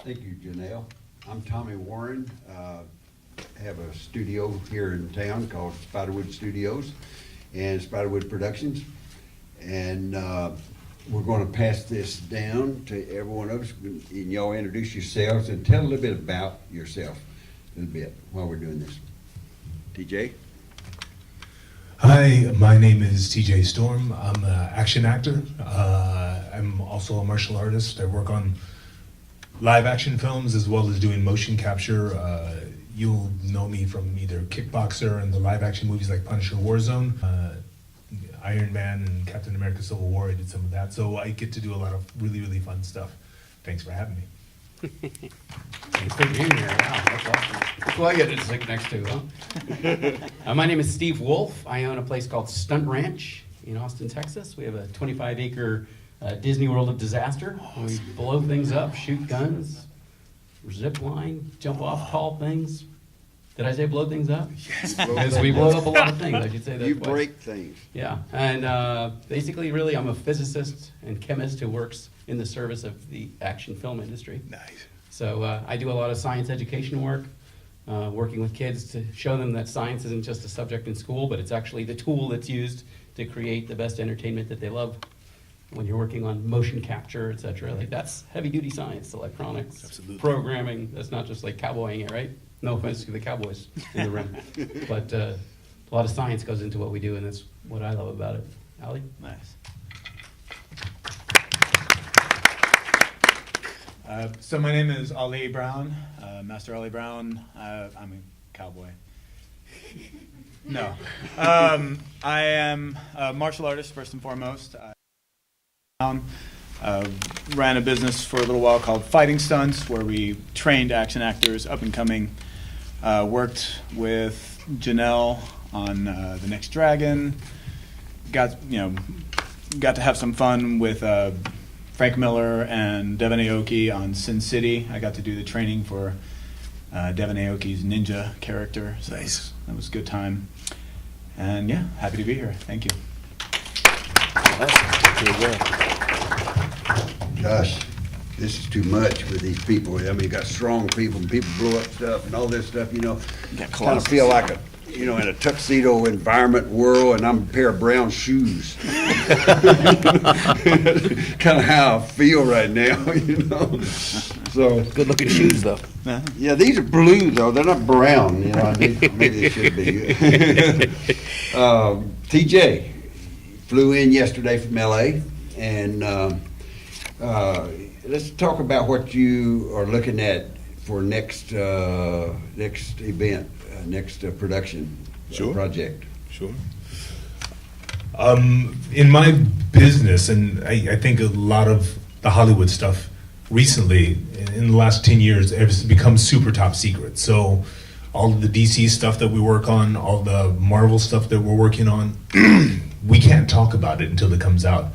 Thank you, Janelle. I'm Tommy Warren. Have a studio here in town called Spiderwood Studios and Spiderwood Productions. And we're going to pass this down to every one of us. And y'all introduce yourselves and tell a little bit about yourself a little bit while we're doing this. TJ? Hi, my name is TJ Storm. I'm an action actor. I'm also a martial artist. I work on live action films as well as doing motion capture. You'll know me from either Kickboxer and the live action movies like Punisher Warzone, Iron Man and Captain America Civil War. I did some of that. So I get to do a lot of really, really fun stuff. Thanks for having me. Thanks for being here. Wow, that's awesome. Who I get to sit next to, huh? My name is Steve Wolf. I own a place called Stunt Ranch in Austin, Texas. We have a 25-acre Disney World of Disaster. We blow things up, shoot guns, zip line, jump off tall things. Did I say blow things up? Yes. Yes, we blow up a lot of things. I should say that You twice. break things. Yeah, and basically, really, I'm a physicist and chemist who works in the service of the action film industry. Nice. So I do a lot of science education work, working with kids to show them that science isn't just a subject in school, but it's actually the tool that's used to create the best entertainment that they love. When you're working on motion capture, et cetera, like that's heavy-duty science, electronics, Absolutely. programming. That's not just like cowboying it, right? No offense to the cowboys in the room, but a lot of science goes into what we do, and that's what I love about it. Allie? Nice. So my name is Ali Brown, Master Ali Brown. I'm a cowboy. No. I am a martial artist, first and foremost. I ran a business for a little while called Fighting Stunts, where we trained action actors, up and coming. Worked with Janelle on The Next Dragon. Got to have some fun with Frank Miller and Devin Aoki on Sin City. I got to do the training for Devin Aoki's ninja character. So Nice. that was a good time. And yeah, happy to be here. Thank you. Gosh, this is too much with these people. I mean, you got strong people and people blow up stuff and all this stuff, you know. Kind of feel like in a tuxedo environment world, and I'm a pair of brown shoes. Kind of how I feel right now, you know. So Good looking shoes, though. yeah, these are blue though. They're not brown. You know, maybe they should be. TJ flew in yesterday from LA, and let's talk about what you are looking at for next event, next production project. Sure. In my business, and I think a lot of the Hollywood stuff recently, in the last 10 years, has become super top secret. So all of the DC stuff that we work on, all the Marvel stuff that we're working on, we can't talk about it until it comes out.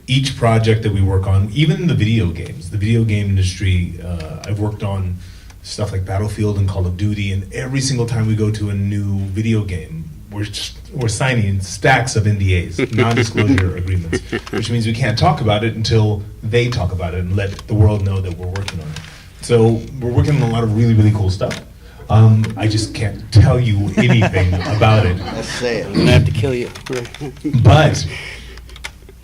Each project that we work on, even the video games, the video game industry, I've worked on stuff like Battlefield and Call of Duty, and every single time we go to a new video game, we're signing stacks of NDAs, non-disclosure agreements, which means we can't talk about it until they talk about it and let the world know that we're working on it. So we're working on a lot of really, really cool stuff. I just can't tell you anything about it. That's sad. I'm gonna have to kill you. But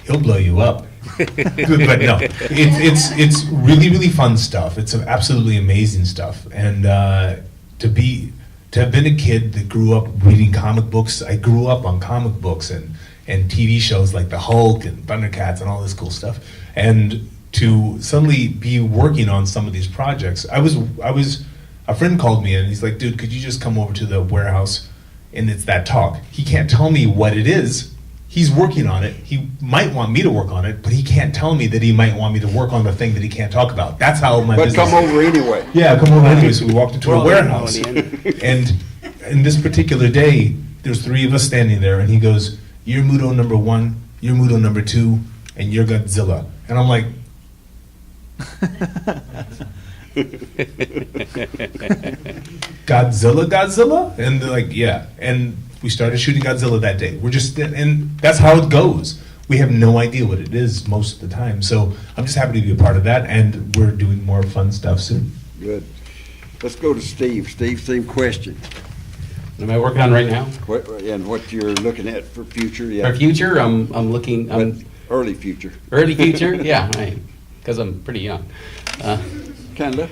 he'll blow you up. But no, it's really, really fun stuff. It's absolutely amazing stuff. And to have been a kid that grew up reading comic books, I grew up on comic books and TV shows like the Hulk and Thundercats and all this cool stuff. And to suddenly be working on some of these projects, I was a friend called me and he's like, dude, could you just come over to the warehouse and it's that talk. He can't tell me what it is. He's working on it. He might want me to work on it, but he can't tell me that he might want me to work on the thing that he can't talk about. That's how my But business. come over anyway. Yeah, come over anyway. So we walked into a Well, warehouse, no, and in this particular day, there's three of us standing there, and he goes, "You're Muto number 1, you're Muto number 2, and you're Godzilla." And I'm like, Godzilla? And they're like, yeah. And we started shooting Godzilla that day. And that's how it goes. we have no idea what it is most of the time. So I'm just happy to be a part of that, and we're doing more fun stuff soon. Good. Let's go to Steve. Steve, same question. What am I working on right now? And what you're looking at for future, yeah. Our future, I'm looking, But early future, early future, yeah, because I'm pretty young. kinda.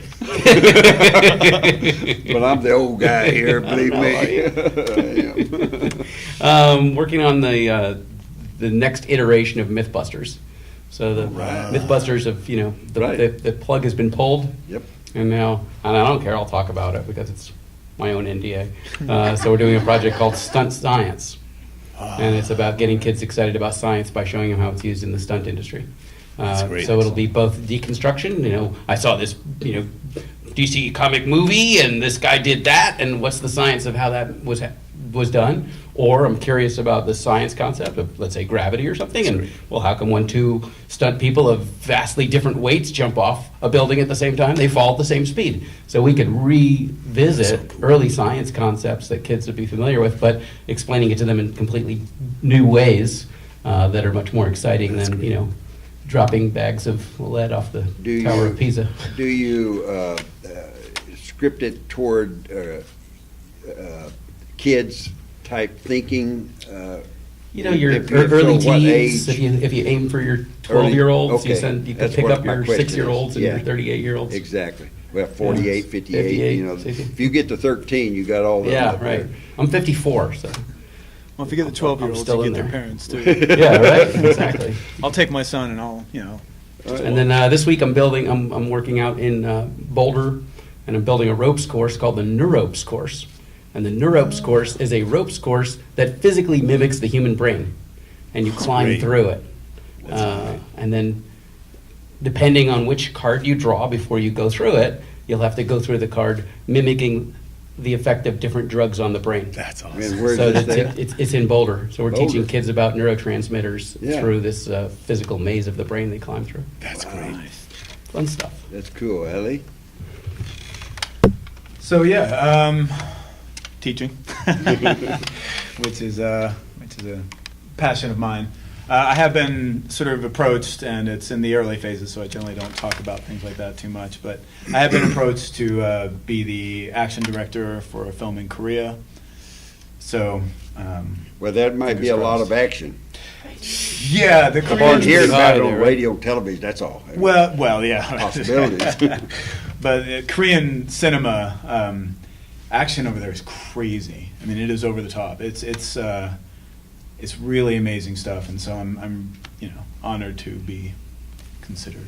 But I'm the old guy here, believe me. Working on the next iteration of MythBusters. So the Right. MythBusters of, Right. the plug has been pulled. Yep. And now, and I don't care, I'll talk about it because it's my own NDA. So we're doing a project called Stunt Science. And it's about getting kids excited about science by showing them how it's used in the stunt industry. So it'll be both deconstruction, I saw this, DC comic movie and this guy did that, and what's the science of how that was done? Or I'm curious about the science concept of, let's say, gravity or something, and well, how come when two stunt people of vastly different weights jump off a building at the same time, they fall at the same speed? So we could revisit early science concepts that kids would be familiar with, but explaining it to them in completely new ways that are much more exciting than, dropping bags of lead off the Tower of Pisa. Do you script it toward kids type thinking? Your if early so, what teens, age? if you aim for your 12-year-olds, Okay, you can that's pick what up my your question 6-year-olds is. and your Yeah. 38-year-olds. Exactly. Well, 48, 58, 58, 60. if you get to 13, you got all the. Yeah, right. I'm 54, so. Well, if you get the 12-year-olds, still you in get their there. parents too. Yeah, right, exactly. I'll take my son and I'll, And then this week I'm working out in Boulder, and I'm building a ropes course called the Neuropes course. And the Neuropes course is a ropes course that physically mimics the human brain, and you climb through it. And then, depending on which card you draw before you go through it, you'll have to go through the card mimicking the effect of different drugs on the brain. That's awesome. And where's So this at? it's in Boulder. So we're teaching Boulder. kids about neurotransmitters Yeah. through this physical maze of the brain they climb through. That's great. Fun stuff. That's cool, Ellie. So yeah, teaching, which is a passion of mine. I have been sort of approached, and it's in the early phases, so I generally don't talk about things like that too much. But I have been approached to be the action director for a film in Korea. So Well, that might be a lot of action. yeah, the I've only Koreans. heard about it there, on right? radio and television, that's all. Well, yeah. Possibilities. But Korean cinema action over there is crazy. I mean, it is over the top. It's really amazing stuff, and so I'm honored to be considered.